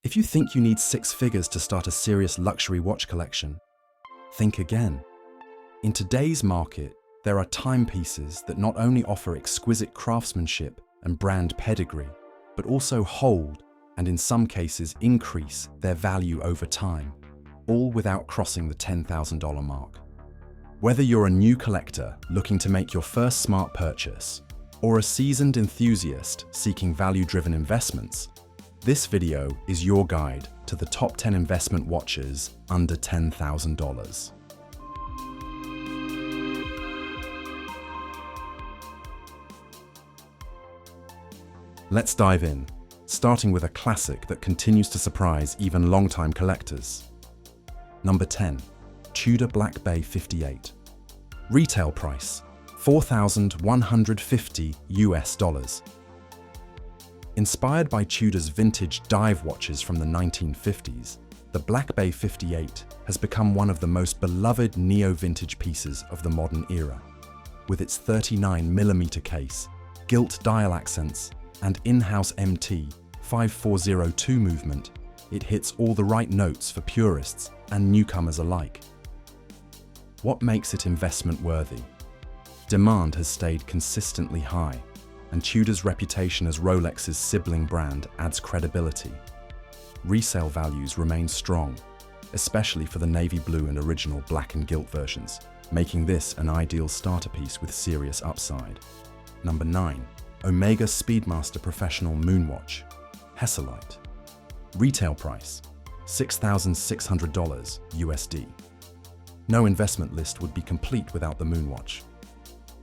If you think you need 6 figures to start a serious luxury watch collection, think again. In today's market, there are timepieces that not only offer exquisite craftsmanship and brand pedigree, but also hold and in some cases increase their value over time, all without crossing the $10,000 mark. Whether you're a new collector looking to make your first smart purchase, or a seasoned enthusiast seeking value-driven investments, this video is your guide to the top 10 investment watches under $10,000. Let's dive in, starting with a classic that continues to surprise even long-time collectors. Number 10, TUDA Black Bay 58. Retail price, $4,150 US. Inspired by Tudor's vintage dive watches from the 1950s, the Black Bay 58 has become one of the most beloved neo-vintage pieces of the modern era. With its 39mm case, gilt dial accents, and in-house MT 5402 movement, it hits all the right notes for purists and newcomers alike. What makes it investment-worthy? Demand has stayed consistently high, and Tudor's reputation as Rolex's sibling brand adds credibility. Resale values remain strong, especially for the navy blue and original black and gilt versions, making this an ideal starter piece with serious upside. Number 9. Omega Speedmaster Professional Moonwatch, Hesalite. Retail price, $6,600 USD. No investment list would be complete without the Moonwatch.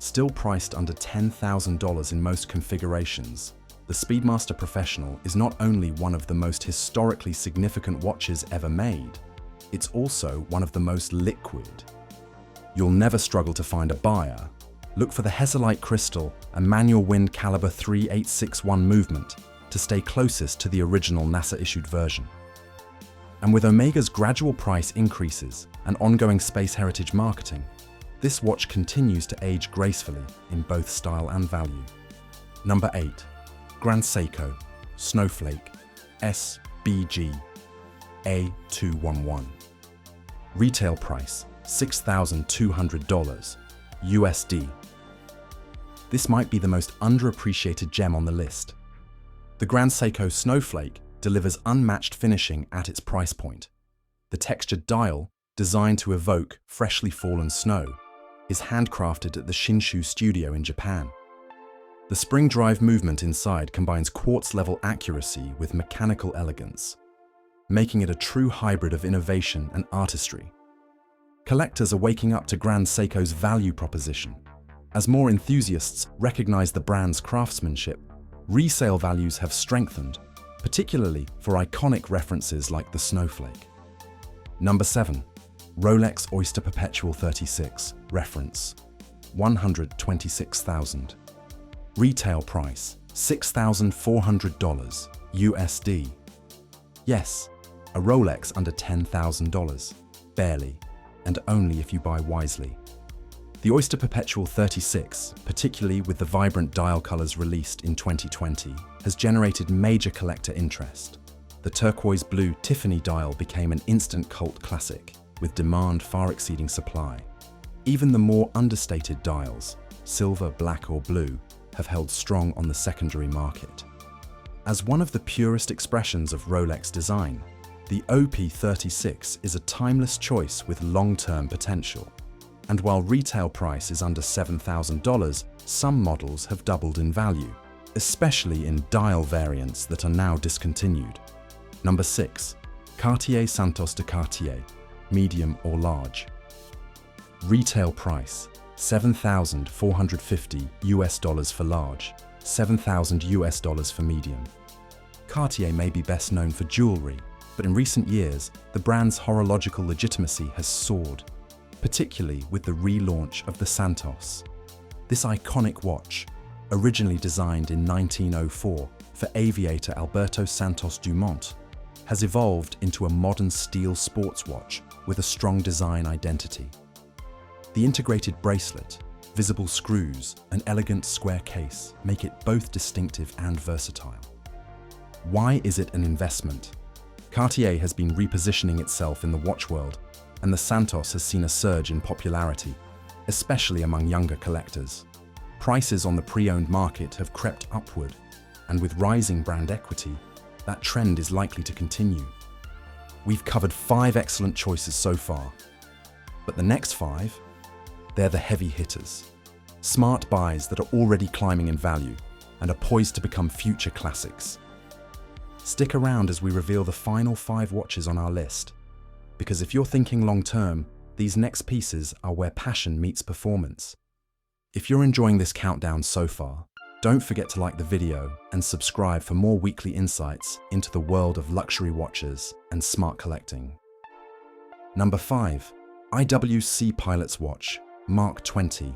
Still priced under $10,000 in most configurations, the Speedmaster Professional is not only one of the most historically significant watches ever made, it's also one of the most liquid. You'll never struggle to find a buyer. Look for the Hesalite crystal and manual wind caliber 3861 movement to stay closest to the original NASA-issued version. And with Omega's gradual price increases and ongoing space heritage marketing, this watch continues to age gracefully in both style and value. Number 8. Grand Seiko Snowflake SBG A211. Retail price, $6,200 USD. This might be the most underappreciated gem on the list. The Grand Seiko Snowflake delivers unmatched finishing at its price point. The textured dial, designed to evoke freshly fallen snow, is handcrafted at the Shinshu studio in Japan. The spring drive movement inside combines quartz-level accuracy with mechanical elegance, making it a true hybrid of innovation and artistry. Collectors are waking up to Grand Seiko's value proposition. As more enthusiasts recognize the brand's craftsmanship, resale values have strengthened, particularly for iconic references like the Snowflake. Number 7. Rolex Oyster Perpetual 36, reference, $126,000. Retail price, $6,400 USD. Yes, a Rolex under $10,000, barely, and only if you buy wisely. The Oyster Perpetual 36, particularly with the vibrant dial colors released in 2020, has generated major collector interest. The turquoise blue Tiffany dial became an instant cult classic, with demand far exceeding supply. Even the more understated dials, silver, black or blue, have held strong on the secondary market. As one of the purest expressions of Rolex design, the OP36 is a timeless choice with long-term potential. And while retail price is under $7,000, some models have doubled in value, especially in dial variants that are now discontinued. Number 6. Cartier Santos de Cartier, medium or large. Retail price, $7,450 US for large, $7,000 US for medium. Cartier may be best known for jewelry, but in recent years, the brand's horological legitimacy has soared, particularly with the relaunch of the Santos. This iconic watch, originally designed in 1904 for aviator Alberto Santos Dumont, has evolved into a modern steel sports watch with a strong design identity. The integrated bracelet, visible screws, and elegant square case make it both distinctive and versatile. Why is it an investment? Cartier has been repositioning itself in the watch world, and the Santos has seen a surge in popularity, especially among younger collectors. Prices on the pre-owned market have crept upward, and with rising brand equity, that trend is likely to continue. We've covered 5 excellent choices so far, but the next 5, they're the heavy hitters. Smart buys that are already climbing in value and are poised to become future classics. Stick around as we reveal the final 5 watches on our list, because if you're thinking long-term, these next pieces are where passion meets performance. If you're enjoying this countdown so far, don't forget to like the video and subscribe for more weekly insights into the world of luxury watches and smart collecting. Number 5. IWC Pilot Watch Mark 20.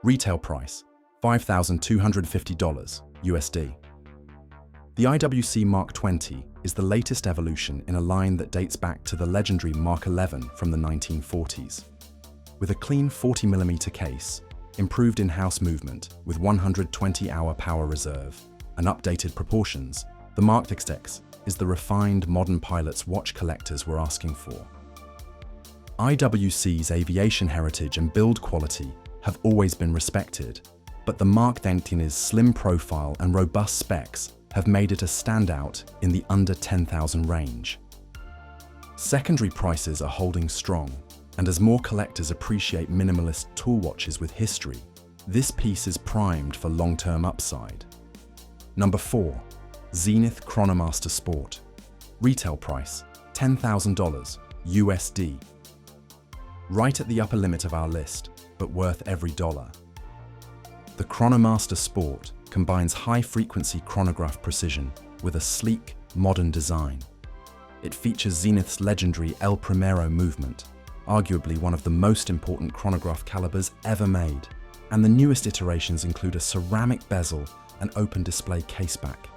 Retail price $5,250 USD. The IWC Mark 20 is the latest evolution in a line that dates back to the legendary Mark 11 from the 1940s. With a clean 40mm case, improved in-house movement with 120-hour power reserve, and updated proportions, the Mark XX is the refined modern pilot's watch collectors were asking for. IWC's aviation heritage and build quality have always been respected, but the Mark 20's slim profile and robust specs have made it a standout in the under 10,000 range. Secondary prices are holding strong, and as more collectors appreciate minimalist tool watches with history, this piece is primed for long-term upside. Number 4. Zenith Chronomaster Sport. Retail price $10,000 USD. Right at the upper limit of our list, but worth every dollar. The Chronomaster Sport combines high-frequency chronograph precision with a sleek, modern design. It features Zenith's legendary El Primero movement, arguably one of the most important chronograph calibers ever made, and the newest iterations include a ceramic bezel and open display caseback.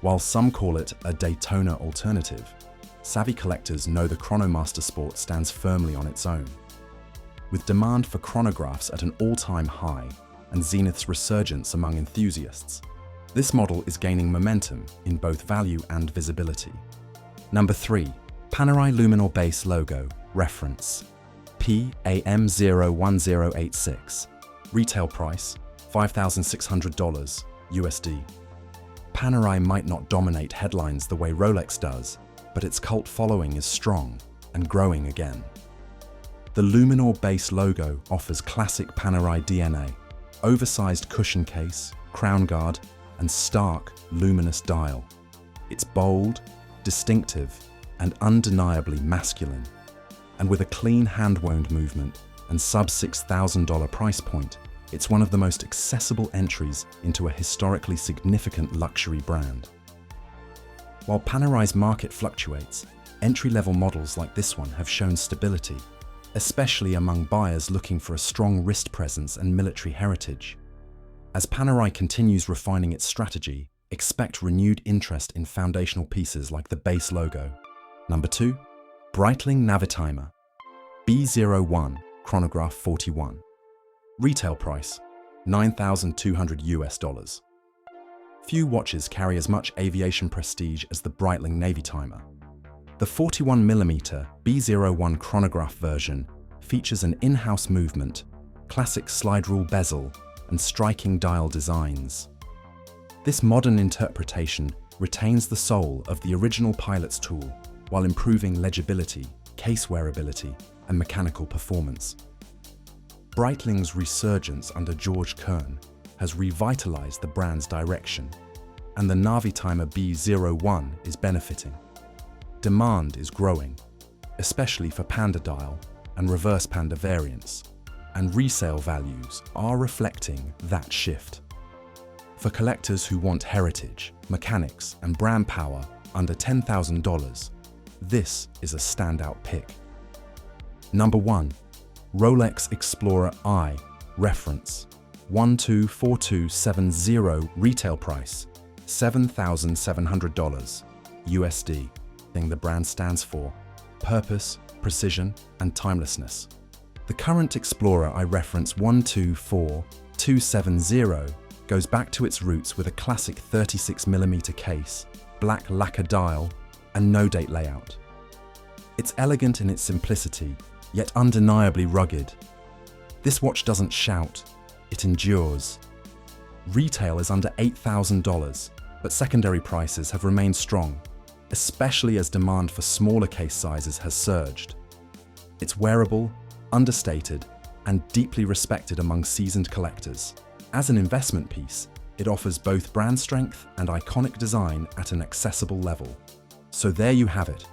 While some call it a Daytona alternative, savvy collectors know the Chronomaster Sport stands firmly on its own. With demand for chronographs at an all-time high and Zenith's resurgence among enthusiasts, this model is gaining momentum in both value and visibility. Number 3. Panerai Luminor base logo, reference PAM01086. Retail price $5,600 USD. Panerai might not dominate headlines the way Rolex does, but its cult following is strong and growing again. The Luminor base logo offers classic Panerai DNA, oversized cushion case, crown guard, and stark, luminous dial. It's bold, distinctive, and undeniably masculine. And with a clean hand-wound movement and sub-$6,000 price point, it's one of the most accessible entries into a historically significant luxury brand. While Panerai's market fluctuates, entry-level models like this one have shown stability, especially among buyers looking for a strong wrist presence and military heritage. As Panerai continues refining its strategy, expect renewed interest in foundational pieces like the base logo. Number 2. Breitling Navatimer B01 Chronograph 41. Retail price $9,200 US. Few watches carry as much aviation prestige as the Breitling Navatimer. The 41mm B01 chronograph version features an in-house movement, classic slide rule bezel, and striking dial designs. This modern interpretation retains the soul of the original pilot's tool while improving legibility, case wearability, and mechanical performance. Breitling's resurgence under George Kern has revitalized the brand's direction, and the Navatimer B01 is benefiting. Demand is growing, especially for Panda dial and reverse Panda variants, and resale values are reflecting that shift. For collectors who want heritage, mechanics, and brand power under $10,000, this is a standout pick. Number 1. Rolex Explorer I, reference 124270, retail price $7,700 USD. Thing the brand stands for: purpose, precision, and timelessness. The current Explorer I reference 124270 goes back to its roots with a classic 36mm case, black lacquer dial, and no-date layout. It's elegant in its simplicity, yet undeniably rugged. This watch doesn't shout, it endures. Retail is under $8,000, but secondary prices have remained strong, especially as demand for smaller case sizes has surged. It's wearable, understated, and deeply respected among seasoned collectors. As an investment piece, it offers both brand strength and iconic design at an accessible level. So there you have it.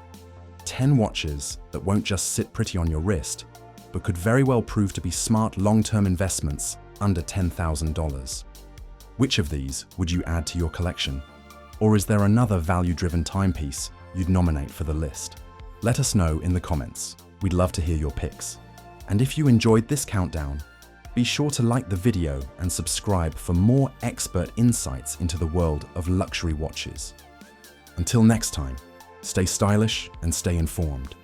10 watches that won't just sit pretty on your wrist, but could very well prove to be smart long-term investments under $10,000. Which of these would you add to your collection? Or is there another value-driven timepiece you'd nominate for the list? Let us know in the comments. We'd love to hear your picks. And if you enjoyed this countdown, be sure to like the video and subscribe for more expert insights into the world of luxury watches. Until next time, stay stylish and stay informed.